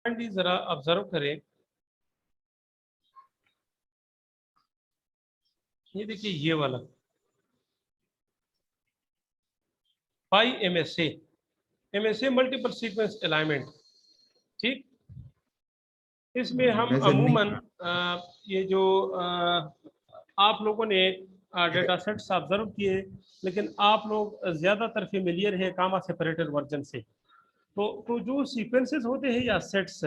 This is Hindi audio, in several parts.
जरा ऑब्जर्व करें, ये देखिए ये वाला पाई एमएसए मल्टीपल सीक्वेंस अलाइनमेंट, ठीक। इसमें हम मैं सर नहीं। अमूमन ये जो आप लोगों ने डेटा सेट्स ऑब्जर्व किए, लेकिन आप लोग ज्यादातर फेमिलियर है कामा सेपरेटर वर्जन से। तो जो सीक्वेंसेस होते हैं या सेट्स,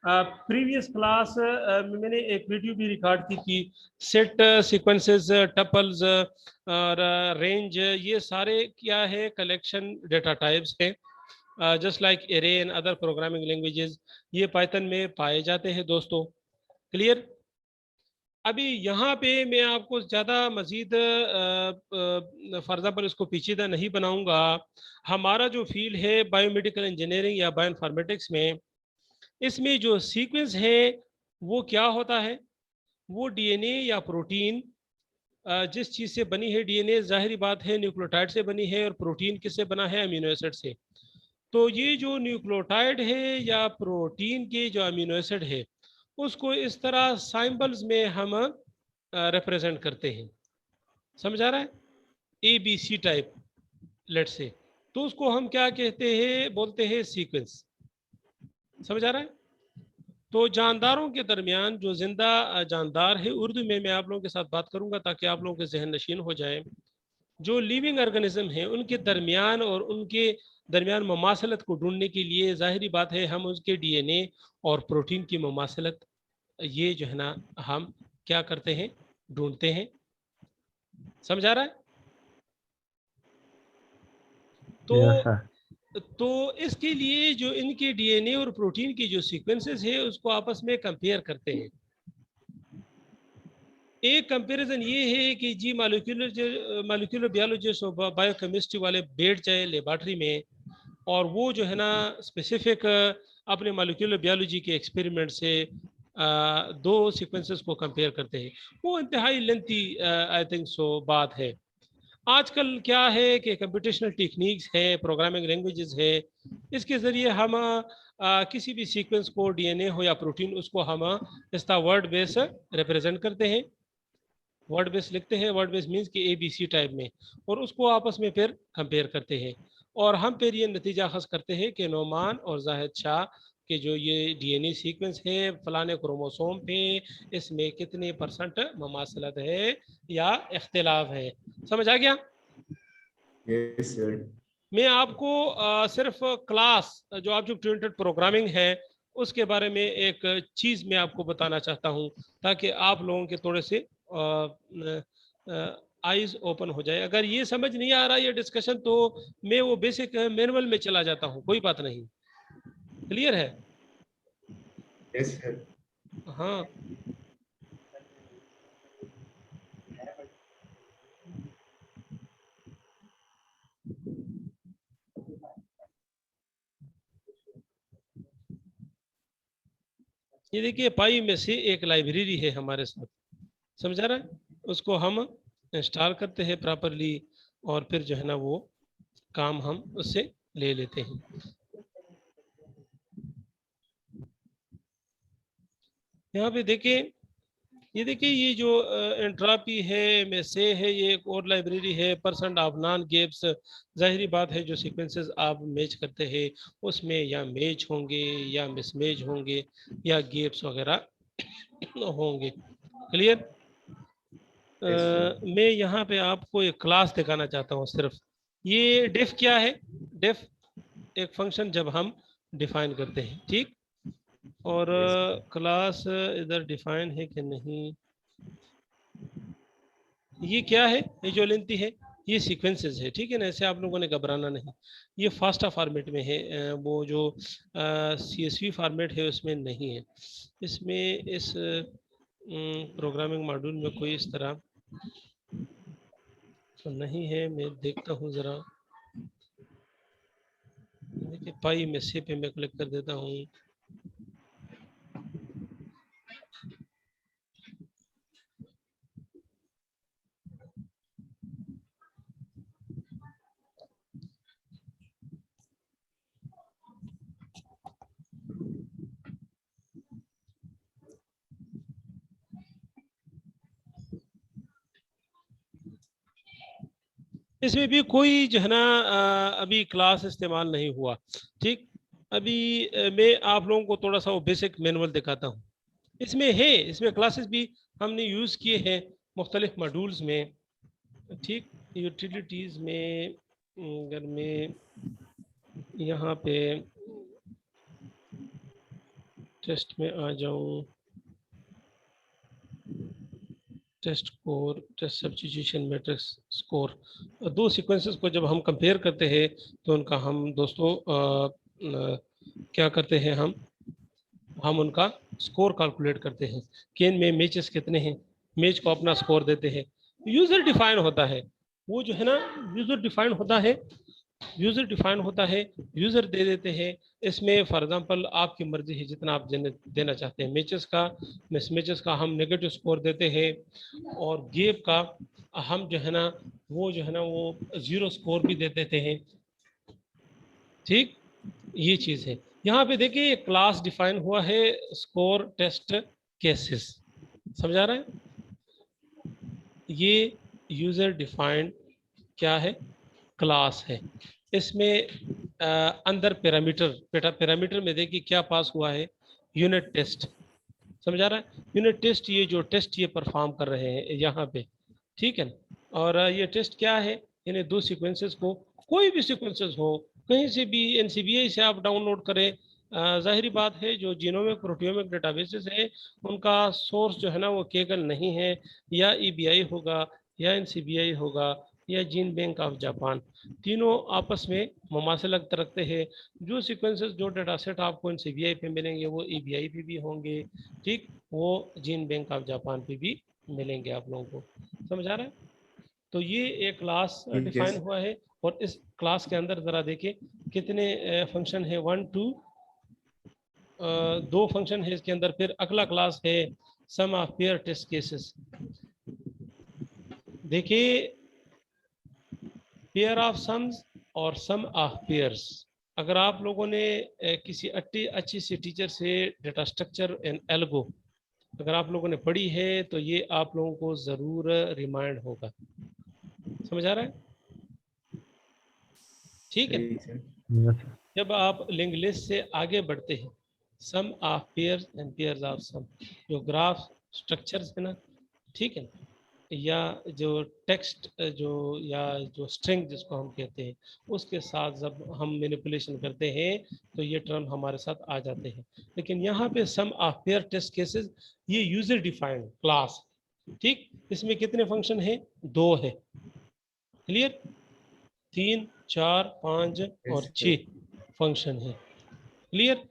प्रीवियस क्लास मैंने एक वीडियो भी रिकॉर्ड की थी, सेट सीक्वेंसेस टपल्स और रेंज, ये सारे क्या है कलेक्शन डेटा टाइप्स हैं, just like array and other programming languages, ये पाइथन में पाए जाते हैं दोस्तों। क्लियर। अभी यहाँ पे मैं आपको ज़्यादा मज़ीद फॉर एग्जाम्पल इसको पेचीदा नहीं बनाऊंगा। हमारा जो फील्ड है बायोमेडिकल इंजीनियरिंग या बायोइन्फॉर्मेटिक्स में, इसमें जो सीक्वेंस है वो क्या होता है, वो डीएनए या प्रोटीन, जिस चीज़ से बनी है डीएनए जाहिर बात है न्यूक्लियोटाइड से बनी है, और प्रोटीन किससे बना है, अमीनो एसिड से। तो ये जो न्यूक्लियोटाइड है या प्रोटीन के जो अमीनो एसिड है, उसको इस तरह साइंबल्स में हम रिप्रेजेंट करते हैं। समझ आ रहा है, A B C type late से, तो उसको हम क्या कहते हैं, बोलते हैं सीक्वेंस। समझ आ रहा है। तो जानदारों के दरमियान जो जिंदा जानदार है, उर्दू में मैं आप लोगों के साथ बात करूंगा ताकि आप लोगों के जहन नशीन हो जाए। जो लिविंग ऑर्गेनिज्म है उनके दरमियान और उनके दरमियान ममासलत को ढूंढने के लिए जाहिर बात है हम उसके डीएनए और प्रोटीन की ममासलत, ये जो है ना हम क्या करते हैं, ढूंढते हैं। समझ आ रहा है। यस तो सर। तो इसके लिए जो इनके डीएनए और प्रोटीन की जो सीक्वेंसेस है उसको आपस में कंपेयर करते हैं। एक कंपैरिजन ये है कि जी मालिक्यूलर बायोलॉजिस्ट और बायोकेमिस्ट्री वाले बैठ जाए लेबॉर्ट्री में, और वो जो है ना स्पेसिफिक अपने मालिक्यूलर बायोलॉजी के एक्सपेरिमेंट से दो सीक्वेंसेस को कंपेयर करते हैं। वो इंतहाई लेंथी आई थिंक सो बात है। आजकल क्या है कि कंप्यूटेशनल टेक्निक्स है, प्रोग्रामिंग लैंग्वेजेस है, इसके ज़रिए हम किसी भी सीक्वेंस को डीएनए हो या प्रोटीन, उसको हम इसका वर्ड बेस रिप्रेजेंट करते हैं, वर्ड बेस लिखते हैं। वर्ड बेस मीन्स कि ए बी सी टाइप में, और उसको आपस में फिर कंपेयर करते हैं, और हम फिर ये नतीजा खस करते हैं कि नोमान और जाहिद शाह के जो ये डीएनए सीक्वेंस है फलाने क्रोमोसोम पे, इसमें कितने परसेंट ममासलत है या इख्तिलाफ है। समझ आ गया। Yes sir. मैं आपको सिर्फ क्लास जो ऑब्जेक्ट ओरिएंटेड प्रोग्रामिंग है उसके बारे में एक चीज़ मैं आपको बताना चाहता हूँ, ताकि आप लोगों के थोड़े से आईज ओपन हो जाए। अगर ये समझ नहीं आ रहा ये डिस्कशन, तो मैं वो बेसिक मैनुअल में चला जाता हूँ, कोई बात नहीं। क्लियर है। Yes sir. हाँ, ये देखिए पाई में से एक लाइब्रेरी है हमारे साथ, समझ आ रहा है। उसको हम इंस्टॉल करते हैं प्रॉपरली, और फिर जो है ना वो काम हम उससे ले लेते हैं। यहाँ पे देखिए, ये देखिए ये जो एंट्रापी है, मैसे है, ये एक और लाइब्रेरी है, परसेंट ऑफ नॉन गेप्स। जाहिर बात है जो सीक्वेंसेस आप मैच करते हैं उसमें या मैच होंगे या मिसमैच होंगे या गेप्स वगैरह होंगे। क्लियर। Yes sir. मैं यहाँ पे आपको एक क्लास दिखाना चाहता हूँ सिर्फ। ये डेफ क्या है, डेफ एक फंक्शन जब हम डिफाइन करते हैं, ठीक। और यस। क्लास इधर डिफाइन है कि नहीं, ये क्या है, ये जो लेंथी है ये सीक्वेंसेस है, ठीक है ना। ऐसे आप लोगों ने घबराना नहीं, ये फास्टा फॉर्मेट में है, वो जो CSV फॉर्मेट है उसमें नहीं है। इसमें इस प्रोग्रामिंग मॉड्यूल में कोई इस तरह तो नहीं है। मैं देखता हूँ ज़रा, देखिए पाई में से पे मैं क्लिक कर देता हूँ। इसमें भी कोई जो है ना अभी क्लास इस्तेमाल नहीं हुआ। ठीक, अभी मैं आप लोगों को थोड़ा सा वो बेसिक मैनुअल दिखाता हूँ। इसमें है, इसमें क्लासेस भी हमने यूज़ किए हैं मुख्तलिफ मॉड्यूल्स में। ठीक, यूटिलिटीज़ में अगर मैं यहाँ पे टेस्ट में आ जाऊँ, test score, test substitution matrix score, दो सीक्वेंसेस को जब हम कंपेयर करते हैं तो उनका हम दोस्तों क्या करते हैं, हम उनका स्कोर कैलकुलेट करते हैं कि इनमें मैचेस कितने हैं, मैच को अपना स्कोर देते हैं। यूजर डिफाइन होता है वो जो है ना, यूजर डिफाइन होता है, यूजर डिफाइन होता है, यूजर दे देते हैं। इसमें फॉर एग्जांपल आपकी मर्जी है जितना आप देना चाहते हैं। मैचेस का, मिसमैचेस का हम नेगेटिव स्कोर देते हैं, और गैप का हम जो है ना वो जो है ना वो जीरो स्कोर भी दे देते हैं। ठीक, ये चीज़ है। यहाँ पे देखिए क्लास डिफाइन हुआ है स्कोर टेस्ट केसेस, समझा रहे हैं? ये यूजर डिफाइंड क्या है, क्लास है। इसमें अंदर पैरामीटर में देखिए क्या पास हुआ है, यूनिट टेस्ट, समझा रहा है? यूनिट टेस्ट, ये जो टेस्ट ये परफॉर्म कर रहे हैं यहाँ पे, ठीक है। और ये टेस्ट क्या है, यानी दो सीक्वेंसेस को, कोई भी सीक्वेंसेस हो, कहीं से भी NCBI से आप डाउनलोड करें। जाहिरी बात है जो जीनोमिक प्रोटियोमिक डेटाबेसेस है उनका सोर्स जो है ना वो केगल नहीं है, या EBI होगा, या NCBI होगा, या जीन बैंक ऑफ जापान। तीनों आपस में मुमासलत रखते हैं। जो सीक्वेंसेस, जो डाटा सेट आपको NCBI पे मिलेंगे वो EBI पे भी होंगे। ठीक, वो जीन बैंक ऑफ जापान पे भी मिलेंगे आप लोगों को, समझ आ रहा है? तो ये एक क्लास डिफाइन Yes. हुआ है, और इस क्लास के अंदर जरा देखिए कितने फंक्शन है, 1 2 दो फंक्शन है इसके अंदर। फिर अगला क्लास है सम ऑफ पेयर टेस्ट केसेस। देखिए पेयर ऑफ सम्स और सम ऑफ पेयर्स, अगर आप लोगों ने किसी अच्छी सी टीचर से डेटा स्ट्रक्चर एंड एल्गो अगर आप लोगों ने पढ़ी है तो ये आप लोगों को ज़रूर रिमाइंड होगा, समझ आ रहा है? ठीक है। Yes, sir. जब आप लिंक लिस्ट से आगे बढ़ते हैं, sum of pairs and pairs of sum, जो ग्राफ स्ट्रक्चर्स है ना, ठीक है, या जो टेक्स्ट जो या जो स्ट्रिंग जिसको हम कहते हैं उसके साथ जब हम मैनिपुलेशन करते हैं तो ये टर्म हमारे साथ आ जाते हैं। लेकिन यहाँ पे सम ऑफ पेयर टेस्ट केसेस ये यूजर डिफाइंड क्लास। ठीक, इसमें कितने फंक्शन हैं, दो है, क्लियर, 3 4 5 और Yes, sir. 6 फंक्शन है, क्लियर।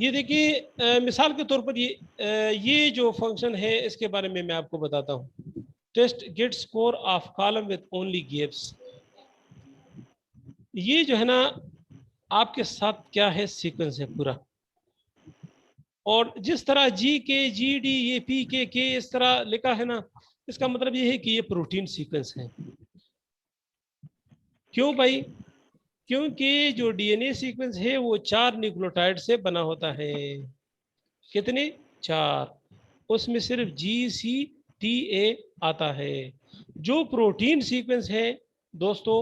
ये देखिए मिसाल के तौर पर ये जो फंक्शन है इसके बारे में मैं आपको बताता हूँ। Test get score of column with only gaps, ये जो है ना आपके साथ क्या है, सीक्वेंस है पूरा। और जिस तरह GK GD ये PK इस तरह लिखा है ना, इसका मतलब ये है कि ये प्रोटीन सीक्वेंस है। क्यों भाई? क्योंकि जो DNA सीक्वेंस है वो 4 न्यूक्लियोटाइड से बना होता है। कितने? 4। उसमें सिर्फ GCTA आता है। जो प्रोटीन सीक्वेंस है दोस्तों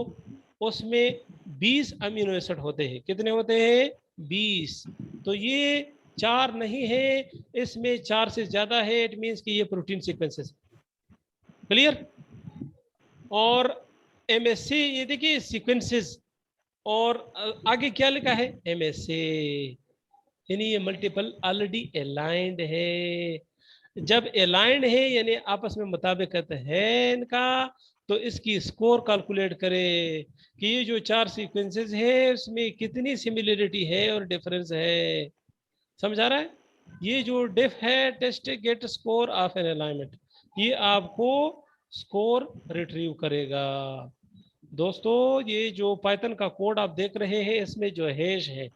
उसमें 20 अमीनो एसिड होते हैं। कितने होते हैं? 20। तो ये 4 नहीं है, इसमें 4 से ज्यादा है, इट मीन्स कि ये प्रोटीन सीक्वेंसेस, क्लियर। और MSA ये देखिए सीक्वेंसेस, और आगे क्या लिखा है, MSA, यानी ये मल्टीपल ऑलरेडी अलाइंड है। जब अलाइंड है यानी आपस में मुताबिकत है इनका, तो इसकी स्कोर कैलकुलेट करें कि ये जो 4 सीक्वेंसेस है उसमें कितनी सिमिलरिटी है और डिफरेंस है, समझ आ रहा है? ये जो डिफ है, test get score of an alignment, ये आपको स्कोर रिट्रीव करेगा। दोस्तों ये जो पाइथन का कोड आप देख रहे हैं इसमें जो हैश है,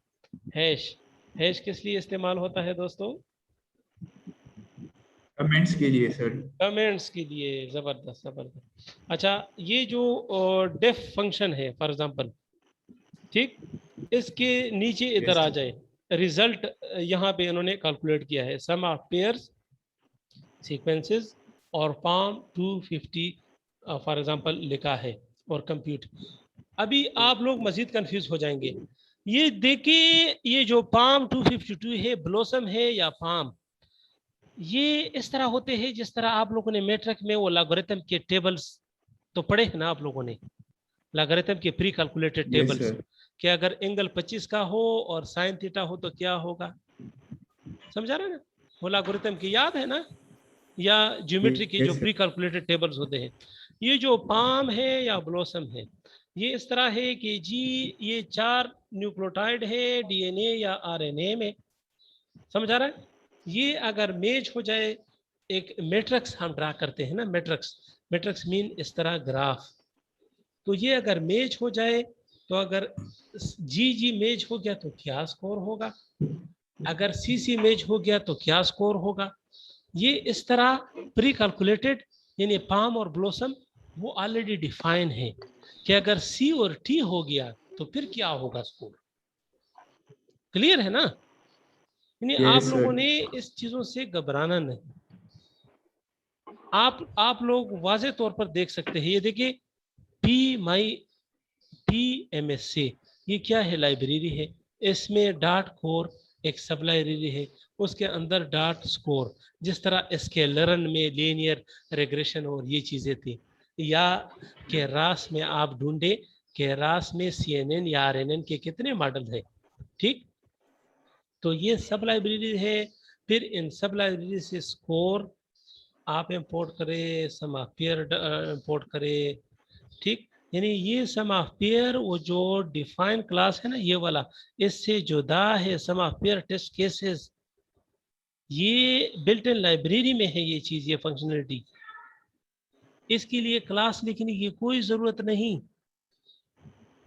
हैश, हैश किस लिए इस्तेमाल होता है दोस्तों? Comments के लिए sir. कमेंट्स के लिए। जबरदस्त जबरदस्त। अच्छा, ये जो डेफ फंक्शन है फॉर एग्जांपल, ठीक, इसके नीचे इधर Yes, आ sir. जाए, रिजल्ट यहाँ पे इन्होंने कैलकुलेट किया है, सम ऑफ पेयर्स सीक्वेंसेस और पाम 250 फॉर एग्जांपल लिखा है। और कंप्यूट। अभी आप लोग मजीद कंफ्यूज हो जाएंगे। ये देखिए, ये जो पाम 252 है, ब्लॉसम है या पाम, ये इस तरह होते हैं जिस तरह आप लोगों ने मैट्रिक में वो लॉगरिथम के टेबल्स तो पढ़े हैं ना आप लोगों ने, लॉगरिथम के pre calculated Yes, tables, sir. कि अगर एंगल 25 का हो और साइन थीटा हो तो क्या होगा। समझा रहे ना, वो लॉगरिथम की याद है ना, या ज्योमेट्री की जो Yes, sir. Pre calculated tables होते हैं। ये जो पाम है या ब्लॉसम है, ये इस तरह है कि जी ये 4 न्यूक्लियोटाइड है डीएनए या आरएनए में। समझ आ रहा है। ये अगर मैच हो जाए, एक मैट्रिक्स हम ड्रा करते हैं ना, मैट्रिक्स, मैट्रिक्स मीन इस तरह ग्राफ। तो ये अगर मैच हो जाए, तो अगर जी जी मैच हो गया तो क्या स्कोर होगा, अगर सी सी मैच हो गया तो क्या स्कोर होगा। ये इस तरह प्री कैलकुलेटेड, यानी पाम और ब्लॉसम वो ऑलरेडी डिफाइन है कि अगर सी और टी हो गया तो फिर क्या होगा स्कोर। क्लियर है ना। यानी आप Yes, लोगों sir. ने इस चीजों से घबराना नहीं। आप लोग वाजे तौर पर देख सकते हैं। ये देखिए, PMSC, ये क्या है, लाइब्रेरी है। इसमें डॉट कोर एक सब लाइब्रेरी है, उसके अंदर डॉट स्कोर, जिस तरह स्केलरन में लीनियर रिग्रेशन और ये चीजें थी, या के रास में आप ढूंढे के रास में CNN या RNN के कितने मॉडल है। ठीक, तो ये सब लाइब्रेरी है। फिर इन सब लाइब्रेरी से स्कोर आप इंपोर्ट करें, सम ऑफ पेयर इंपोर्ट करें। ठीक, यानी ये सम ऑफ पेयर वो जो डिफाइन क्लास है ना ये वाला, इससे जुदा है सम ऑफ पेयर टेस्ट केसेस। ये बिल्ट इन लाइब्रेरी में है ये चीज, ये फंक्शनलिटी। इसके लिए क्लास लिखने की कोई जरूरत नहीं।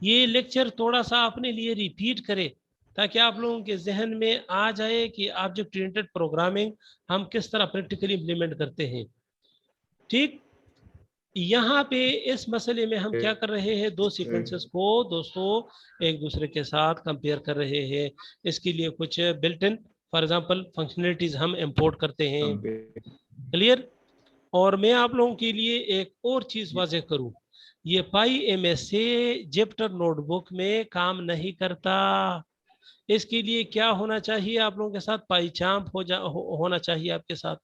ये लेक्चर थोड़ा सा अपने लिए रिपीट करें ताकि आप लोगों के जहन में आ जाए कि ऑब्जेक्ट ओरिएंटेड प्रोग्रामिंग हम किस तरह प्रैक्टिकली इंप्लीमेंट करते हैं। ठीक, यहाँ पे इस मसले में हम क्या कर रहे हैं, दो Yes, sir. सीक्वेंसेस को दोस्तों एक दूसरे के साथ कंपेयर कर रहे हैं। इसके लिए कुछ built in, for example functionalities हम इंपोर्ट करते हैं। Compare. क्लियर। और मैं आप लोगों के लिए एक और चीज वाजे करूं, ये पाई MSA जेप्टर नोटबुक में काम नहीं करता। इसके लिए क्या होना चाहिए आप लोगों के साथ, पाई चाम्प होना चाहिए आपके साथ।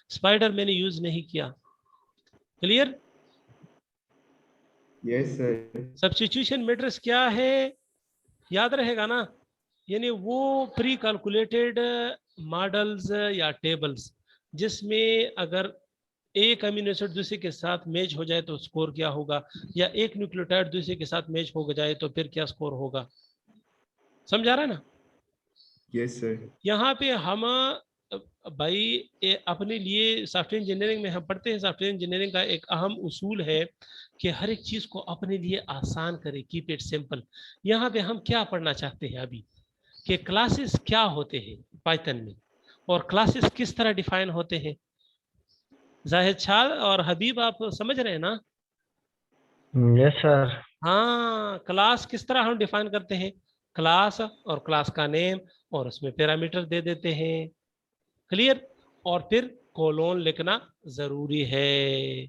स्पाइडर मैंने यूज नहीं किया। Clear. Yes, sir. Substitution matrix क्या है, याद रहेगा ना, यानी वो प्री कैलकुलेटेड मॉडल्स या टेबल्स जिसमें अगर एक अमीनो एसिड दूसरे के साथ मैच हो जाए तो स्कोर क्या होगा, या एक न्यूक्लियोटाइड दूसरे के साथ मैच हो जाए तो फिर क्या स्कोर होगा। समझा रहा है ना। Yes, sir. यहाँ पे हम भाई अपने लिए सॉफ्टवेयर इंजीनियरिंग में हम पढ़ते हैं, सॉफ्टवेयर इंजीनियरिंग का एक अहम उसूल है कि हर एक चीज को अपने लिए आसान करें, कीप इट सिंपल। यहाँ पे हम क्या पढ़ना चाहते हैं अभी, कि क्लासेस क्या होते हैं पाइथन में, और क्लासेस किस तरह डिफाइन होते हैं। जाहिद शाह और हबीब आप समझ रहे हैं ना। Yes sir. हाँ, क्लास किस तरह हम डिफाइन करते हैं, क्लास और क्लास का नेम और उसमें पैरामीटर दे देते हैं। क्लियर। और फिर कोलोन लिखना जरूरी है।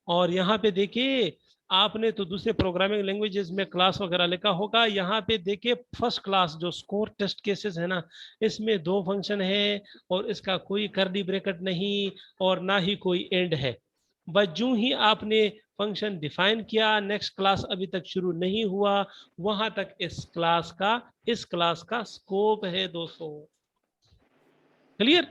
और यहाँ पे देखिए, आपने तो दूसरे प्रोग्रामिंग लैंग्वेजेस में क्लास वगैरह लिखा होगा। यहाँ पे देखिए फर्स्ट क्लास जो स्कोर टेस्ट केसेस है ना, इसमें दो फंक्शन है और इसका कोई कर्ली ब्रैकेट नहीं और ना ही कोई एंड है। बस जो ही आपने फंक्शन डिफाइन किया, नेक्स्ट क्लास अभी तक शुरू नहीं हुआ, वहां तक इस क्लास का स्कोप है दोस्तों। क्लियर।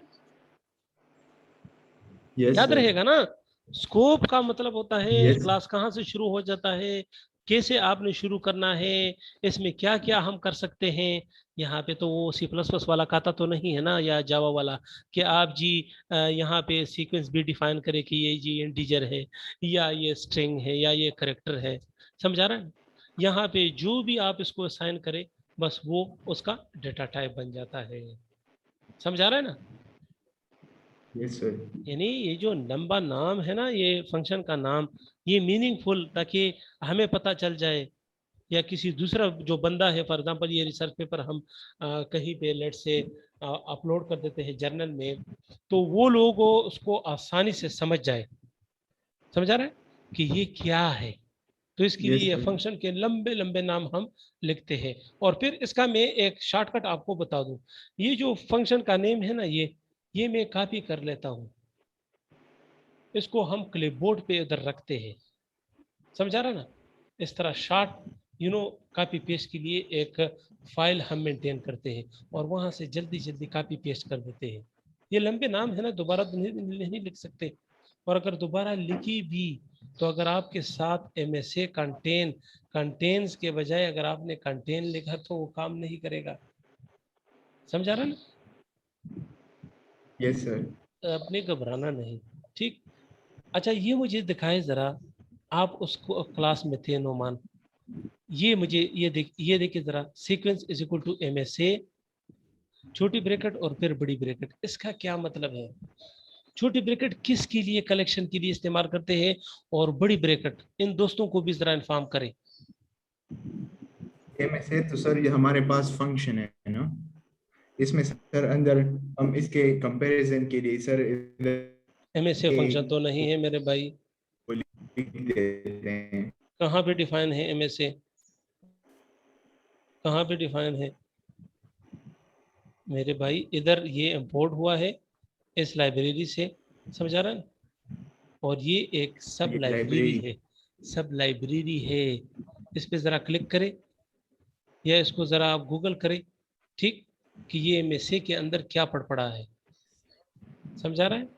Yes, याद sir. रहेगा ना। स्कोप का मतलब होता है Yes. क्लास कहाँ से शुरू हो जाता है, कैसे आपने शुरू करना है, इसमें क्या क्या हम कर सकते हैं। यहाँ पे तो वो C++ वाला खाता तो नहीं है ना, या जावा वाला, कि आप जी यहाँ पे सीक्वेंस भी डिफाइन करें कि ये जी इंटीजर है या ये स्ट्रिंग है या ये करेक्टर है। समझा रहा है। यहाँ पे जो भी आप इसको असाइन करें बस वो उसका डेटा टाइप बन जाता है। समझा रहा है ना। Yes, sir. यानी ये जो लंबा नाम है ना, ये फंक्शन का नाम, ये मीनिंगफुल, ताकि हमें पता चल जाए, या किसी दूसरा जो बंदा है, फॉर एग्जांपल ये रिसर्च पेपर हम कहीं पे लेट से अपलोड कर देते हैं जर्नल में, तो वो लोग उसको आसानी से समझ जाए। समझ आ रहा है कि ये क्या है। तो इसके Yes, लिए sir. फंक्शन के लंबे लंबे नाम हम लिखते हैं। और फिर इसका मैं एक शॉर्टकट आपको बता दूं, ये जो फंक्शन का नेम है ना, ये मैं कॉपी कर लेता हूं, इसको हम क्लिपबोर्ड पे इधर रखते हैं, समझा रहा ना। इस तरह शॉर्ट कॉपी पेस्ट के लिए एक फाइल हम मेंटेन करते हैं और वहां से जल्दी जल्दी कॉपी पेस्ट कर देते हैं। ये लंबे नाम है ना, दोबारा तो नहीं लिख सकते, और अगर दोबारा लिखी भी तो अगर आपके साथ MSA कंटेन्स के बजाय अगर आपने कंटेन लिखा तो वो काम नहीं करेगा, समझा रहा ना। Yes, sir. अपने घबराना नहीं, ठीक। अच्छा, ये मुझे दिखाए जरा, आप उसको क्लास में थे नोमान, ये मुझे ये देखिए जरा, sequence is equal to MSA छोटी ब्रैकेट और फिर बड़ी ब्रैकेट, इसका क्या मतलब है? छोटी ब्रैकेट किसके लिए, कलेक्शन के लिए इस्तेमाल करते हैं, और बड़ी ब्रैकेट इन दोस्तों को भी जरा इन्फॉर्म करें। MSA तो सर ये हमारे पास फंक्शन है ना, इसमें सर अंदर हम इसके कंपैरिजन के लिए सर MSA फंक्शन तो नहीं है मेरे भाई, लिख देते हैं। कहाँ पे डिफाइन है MSA, कहाँ पे डिफाइन है मेरे भाई? इधर ये इंपोर्ट हुआ है इस लाइब्रेरी से, समझा रहा है, और ये एक सब ये लाइब्रेरी लाइब्रेरी है, सब लाइब्रेरी है। इस पे ज़रा क्लिक करें या इसको ज़रा आप गूगल करें, ठीक, कि ये MSA के अंदर क्या पड़ पड़ा है, समझा रहा है।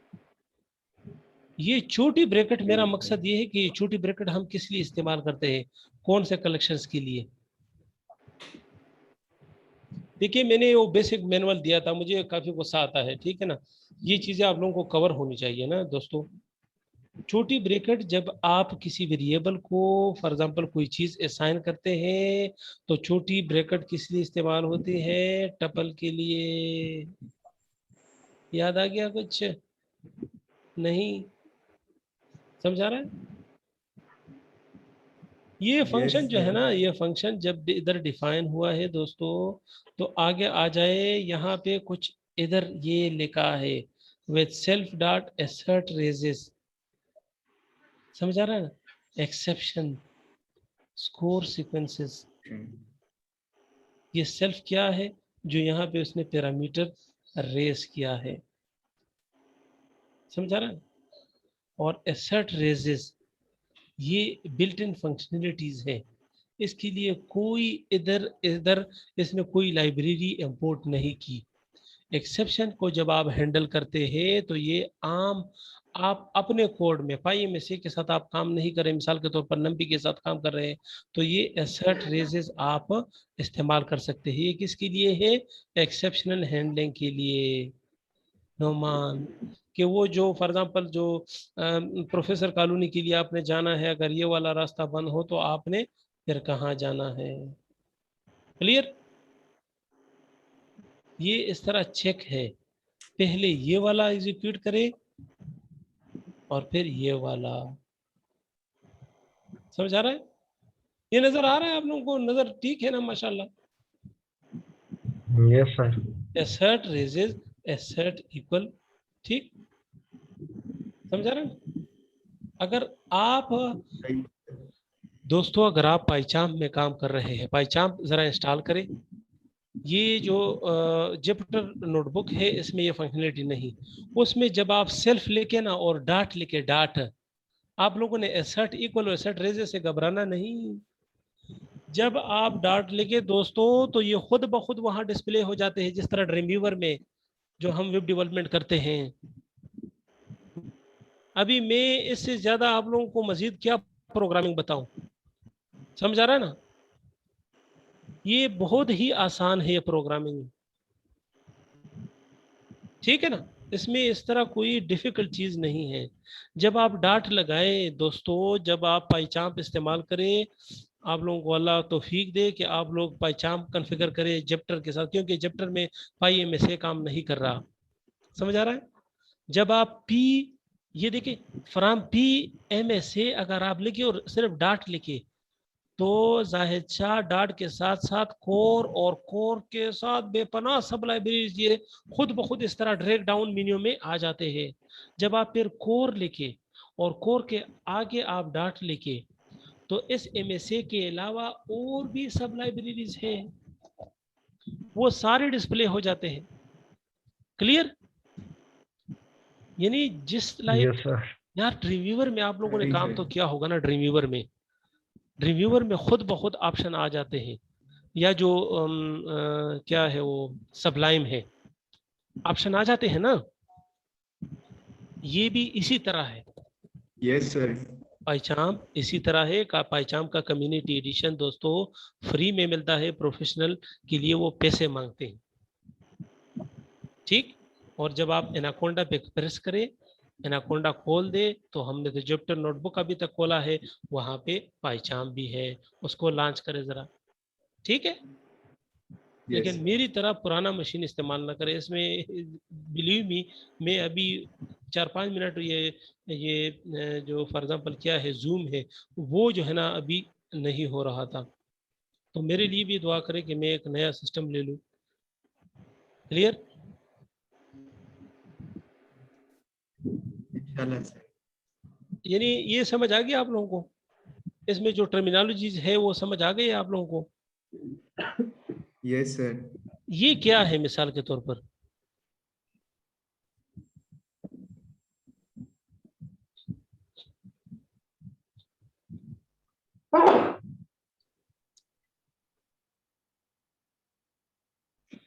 ये छोटी ब्रैकेट, मेरा मकसद ये है कि ये छोटी ब्रैकेट हम किस लिए इस्तेमाल करते हैं, कौन से कलेक्शंस के लिए। देखिए, मैंने वो बेसिक मैनुअल दिया था, मुझे काफ़ी गुस्सा आता है, ठीक है ना। ये चीज़ें आप लोगों को कवर होनी चाहिए ना दोस्तों। छोटी ब्रैकेट, जब आप किसी वेरिएबल को फॉर एग्जांपल कोई चीज़ असाइन करते हैं तो छोटी ब्रैकेट किस लिए इस्तेमाल होती है? टपल के लिए। याद आ गया कुछ? नहीं समझा रहा है। ये यस फंक्शन जो है सर। ना, ये फंक्शन जब इधर डिफाइन हुआ है दोस्तों, तो आगे आ जाए, यहाँ पे कुछ इधर ये लिखा है विद सेल्फ डॉट एसर्ट रेजेस, समझा रहा है ना, एक्सेप्शन स्कोर सीक्वेंसेस। ये सेल्फ क्या है, जो यहाँ पे उसने पैरामीटर रेस किया है, समझा रहा है। और एसर्ट रेजेस ये बिल्ट इन फंक्शनलिटीज है, इसके लिए कोई इधर इधर इसने कोई लाइब्रेरी इंपोर्ट नहीं की। एक्सेप्शन को जब आप हैंडल करते हैं तो ये आम, आप अपने कोड में PyMSA के साथ आप काम नहीं करें, मिसाल के तौर पर NumPy के साथ काम कर रहे हैं, तो ये एसर्ट रेजेस आप इस्तेमाल कर सकते हैं। ये किसके लिए है? एक्सेप्शनल हैंडलिंग के लिए। नोमान कि वो जो फॉर एग्जांपल जो प्रोफेसर कॉलोनी के लिए आपने जाना है, अगर ये वाला रास्ता बंद हो तो आपने फिर कहाँ जाना है? क्लियर? ये इस तरह चेक है, पहले ये वाला एग्जीक्यूट करे और फिर ये वाला, समझ आ रहा है? ये नजर आ रहा है आप लोगों को? नजर ठीक है ना? माशाल्लाह। Yes, sir. एसर्ट रेजेस एसर्ट इक्वल, ठीक, समझ आ रहा है? अगर आप दोस्तों, अगर आप पाइचाम्प में काम कर रहे हैं, पाइचाम्प जरा इंस्टॉल करें। ये जो जिप्टर नोटबुक है इसमें ये फंक्शनलिटी नहीं, उसमें जब आप सेल्फ लेके ना और डाट लेके, डाट आप लोगों ने एसर्ट इक्वल एसर्ट रेजे से घबराना नहीं। जब आप डाट लेके दोस्तों, तो ये खुद ब खुद वहां डिस्प्ले हो जाते हैं, जिस तरह ड्रीमवीवर में जो हम वेब डेवलपमेंट करते हैं। अभी मैं इससे ज्यादा आप लोगों को मजीद क्या प्रोग्रामिंग बताऊं, समझ आ रहा है ना। ये बहुत ही आसान है ये प्रोग्रामिंग, ठीक है ना। इसमें इस तरह कोई डिफिकल्ट चीज नहीं है। जब आप डाट लगाएं दोस्तों, जब आप पाइचाम्प इस्तेमाल करें, आप लोगों को अल्लाह तौफीक दे कि आप लोग पाइचाम्प कॉन्फ़िगर करें जेप्टर के साथ, क्योंकि जेप्टर में PyMSA काम नहीं कर रहा, समझ आ रहा है। जब आप पी, ये देखिए, फ्रॉम PMSA अगर आप लिखे और सिर्फ डाट लिखे तो जाहिद शाह डाट के साथ साथ कोर, और कोर के साथ बेपनाह सब लाइब्रेरीज ये खुद ब खुद इस तरह ड्रैग डाउन मेन्यू में आ जाते हैं। जब आप फिर कोर लिखे और कोर के आगे आप डाट लिखे तो इस MSA के अलावा और भी सब लाइब्रेरीज हैं, वो सारे डिस्प्ले हो जाते हैं। क्लियर? यानी जिस Yes, sir. यार ड्रीमवीवर में आप लोगों ने जी काम सर। तो किया होगा ना, ड्रीमवीवर में खुद ब खुद ऑप्शन आ जाते हैं, या जो क्या है वो सबलाइम है, ऑप्शन आ जाते हैं ना। ये भी इसी तरह है, यस सर। पाइचाम इसी तरह है का। पाइचाम का कम्युनिटी एडिशन दोस्तों फ्री में मिलता है, प्रोफेशनल के लिए वो पैसे मांगते हैं, ठीक। और जब आप एनाकोंडा पे प्रेस करें, एनाकोंडा खोल दे, तो हमने तो जुपिटर नोटबुक अभी तक खोला है, वहां पे पाइचाम भी है, उसको लॉन्च करें जरा, ठीक है। लेकिन यस मेरी तरह पुराना मशीन इस्तेमाल ना करें, इसमें बिलीव मी, मैं अभी 4-5 मिनट ये जो फॉर एग्जांपल क्या है जूम है, वो जो है ना अभी नहीं हो रहा था, तो मेरे लिए भी दुआ करें कि मैं एक नया सिस्टम ले लूं। क्लियर? इंशाल्लाह सर। यानी ये समझ आ गया आप लोगों को, इसमें जो टर्मिनोलॉजीज है वो समझ आ गई आप लोगों को। Yes sir. ये क्या है मिसाल के तौर पर,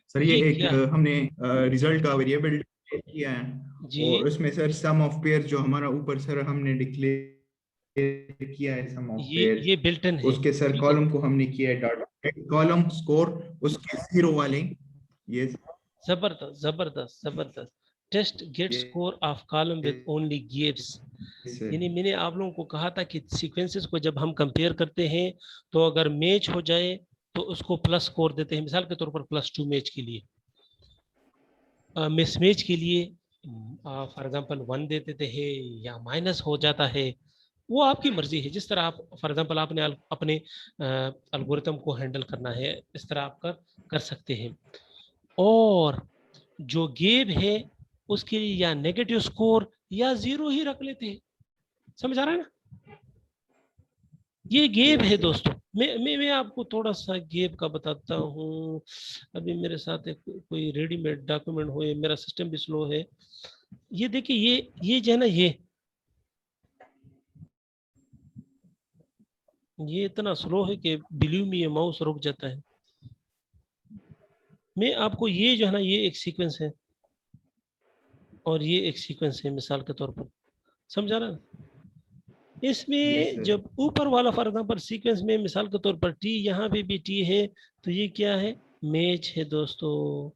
सर ये एक क्या है? हमने रिजल्ट का वेरिएबल किया है, जी और उसमें सर सम ऑफ पेयर जो हमारा ऊपर सर हमने डिक्लेयर किया है सम ऑफ पेयर, ये बिल्टन है, उसके सर ठीक है। कॉलम को हमने किया है डॉट कॉलम स्कोर उसके जीरो वाले। ये जबरदस्त जबरदस्त जबरदस्त। टेस्ट गेट ये score of column with only gives. Sir. यानी मैंने आप लोगों को कहा था कि सीक्वेंसेस को जब हम कंपेयर करते हैं, तो अगर मैच हो जाए तो उसको प्लस स्कोर देते हैं, मिसाल के तौर पर +2 मैच के लिए, मिसमैच के लिए फॉर एग्जांपल 1 दे देते हैं या माइनस हो जाता है, वो आपकी मर्जी है। जिस तरह आप फॉर एग्जांपल आपने अपने एल्गोरिथम को हैंडल करना है, इस तरह आप कर सकते हैं। और जो गेब है उसके लिए या नेगेटिव स्कोर या 0 ही रख लेते हैं। समझ आ रहा है ना? ये गेब है दोस्तों। मैं आपको थोड़ा सा गेब का बताता हूँ। अभी मेरे साथ एक कोई रेडीमेड डॉक्यूमेंट हो, मेरा सिस्टम भी स्लो है। ये देखिए, ये जो है ना, ये इतना स्लो है कि बिलीव मी ये माउस रुक जाता है। मैं आपको ये जो है ना, ये एक सीक्वेंस है और ये एक सीक्वेंस है, मिसाल के तौर पर समझा रहा है? यस इसमें सर। जब ऊपर वाला फॉर एग्जांपल सीक्वेंस में मिसाल के तौर पर टी, यहाँ पे भी टी है, तो ये क्या है? मैच है दोस्तों।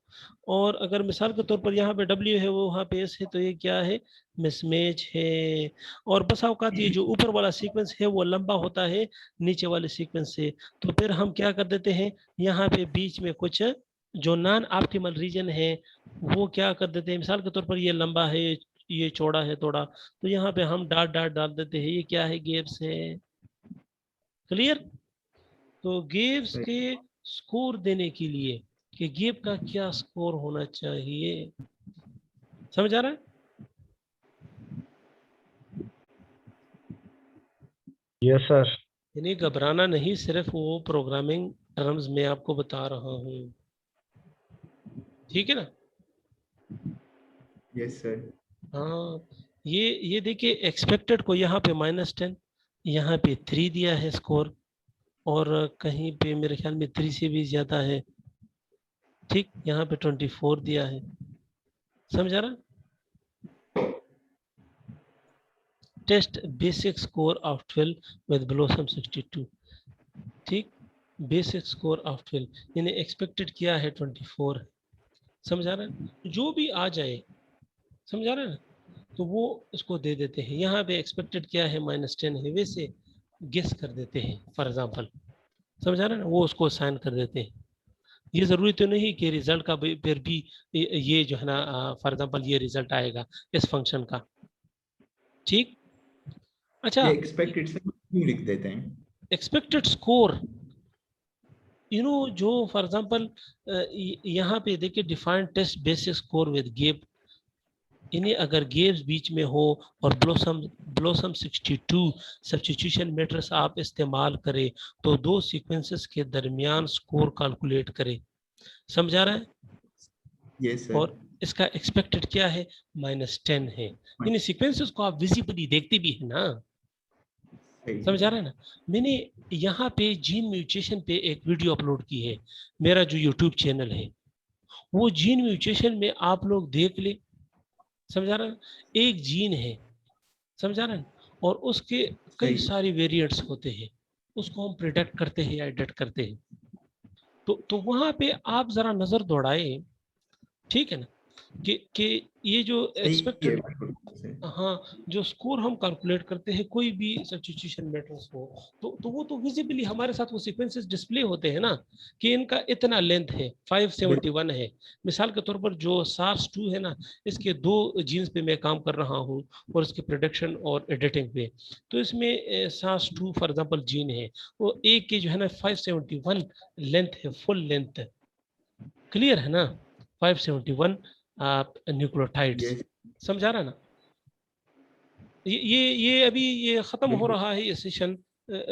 और अगर मिसाल के तौर पर यहाँ पे डब्ल्यू है, वो वहाँ पे एस है, तो ये क्या है? मिसमैच है। और बस औकात ये जो ऊपर वाला सीक्वेंस है वो लंबा होता है नीचे वाले सीक्वेंस से, तो फिर हम क्या कर देते हैं, यहाँ पे बीच में कुछ जो नॉन ऑप्टिमल रीजन है वो क्या कर देते हैं, मिसाल के तौर पर ये लंबा है, ये चौड़ा है थोड़ा, तो यहाँ पे हम डॉट डॉट डाल देते हैं, ये क्या है? गेब्स है। क्लियर? तो गेब्स के सही। स्कोर देने के लिए कि गेब का क्या स्कोर होना चाहिए, समझ आ रहा है? Yes, sir. यानी घबराना नहीं, सिर्फ वो प्रोग्रामिंग टर्म्स में आपको बता रहा हूँ, ठीक है ना? Yes sir. हाँ, ये देखिए, एक्सपेक्टेड को यहाँ पे -10, यहाँ पे 3 दिया है स्कोर, और कहीं पे मेरे ख्याल में 3 से भी ज्यादा है, ठीक। यहाँ पे 24 दिया है, समझ आ रहा? Test basic score of 12 with BLOSUM 62, ठीक। बेसिक स्कोर ऑफ 12 यानी एक्सपेक्टेड किया है 24, समझ आ रहा है? जो भी आ जाए, समझ आ रहा है ना, तो वो उसको दे देते हैं। यहाँ पे एक्सपेक्टेड क्या है? -10 है, वैसे गेस कर देते हैं फॉर एग्जांपल, समझ आ रहा है ना, वो उसको साइन कर देते हैं। ये जरूरी तो नहीं कि रिजल्ट का फिर भी ये जो है ना, फॉर एग्जांपल ये रिजल्ट आएगा इस फंक्शन का, ठीक। अच्छा, ये एक्सपेक्टेड से क्यों लिख देते हैं? एक्सपेक्टेड स्कोर, जो फॉर एग्जांपल यहाँ पे देखिए, defined test basic score with gap, इन्हें अगर गेप्स बीच में हो और ब्लॉसम 62 सब्स्टिट्यूशन मैट्रिक्स आप इस्तेमाल करें तो दो सीक्वेंसेस के दरमियान स्कोर कैलकुलेट करें। समझा रहा है? Yes sir. और इसका एक्सपेक्टेड क्या है? -10 है। यानी सीक्वेंसेस को आप विजिबली देखते भी है ना। समझ आ रहा है ना? मैंने यहाँ पे जीन म्यूटेशन पे एक वीडियो अपलोड की है, मेरा जो यूट्यूब चैनल है, वो जीन म्यूटेशन में आप लोग देख ले। समझा रहा है? एक जीन है, समझा रहे हैं, और उसके कई सही। सारे वेरिएंट्स होते हैं, उसको हम प्रिडिक्ट करते हैं या एडिट करते हैं। तो वहां पे आप जरा नजर दौड़ाए, ठीक है ना, कि ये जो सही है एक्सपेक्टेड, बिल्कुल सही। हाँ, जो स्कोर हम कैलकुलेट करते हैं कोई भी सब्स्टिट्यूशन मैट्रिक्स हो, तो वो तो विजिबली हमारे साथ वो सीक्वेंसेस डिस्प्ले होते हैं ना, कि इनका इतना लेंथ है, 571 है। मिसाल के तौर पर जो सार्स 2 है ना, इसके 2 जीन्स पे मैं काम कर रहा हूँ और इसके प्रोडक्शन और एडिटिंग पे। तो इसमें सार्स 2 फॉर एग्जांपल जीन है, वो एक के जो है ना 571 लेंथ है, फुल लेंथ। क्लियर है ना? 571 न्यूक्लियोटाइड्स। यस। समझा रहा है ना? ये अभी ये ख़त्म हो बिल्कुल। रहा है ये सेशन।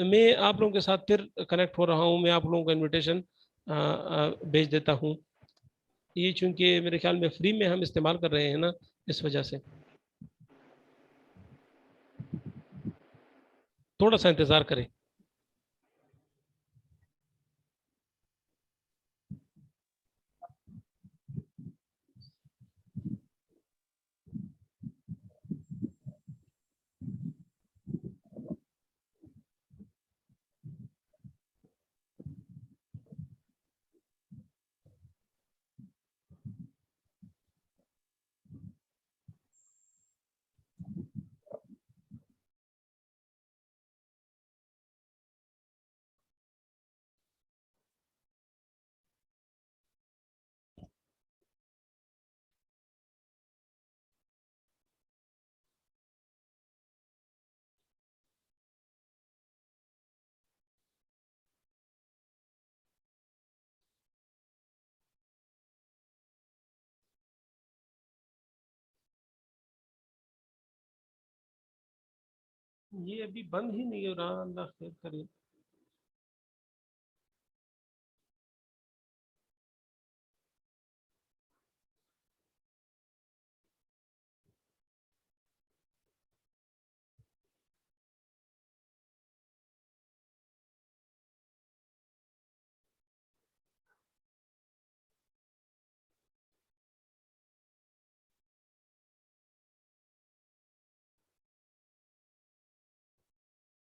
मैं आप लोगों के साथ फिर कनेक्ट हो रहा हूँ, मैं आप लोगों को इनविटेशन भेज देता हूँ। ये चूंकि मेरे ख्याल में फ्री में हम इस्तेमाल कर रहे हैं ना, इस वजह से थोड़ा सा इंतज़ार करें। ये अभी बंद ही नहीं हो रहा, अल्लाह खैर करे।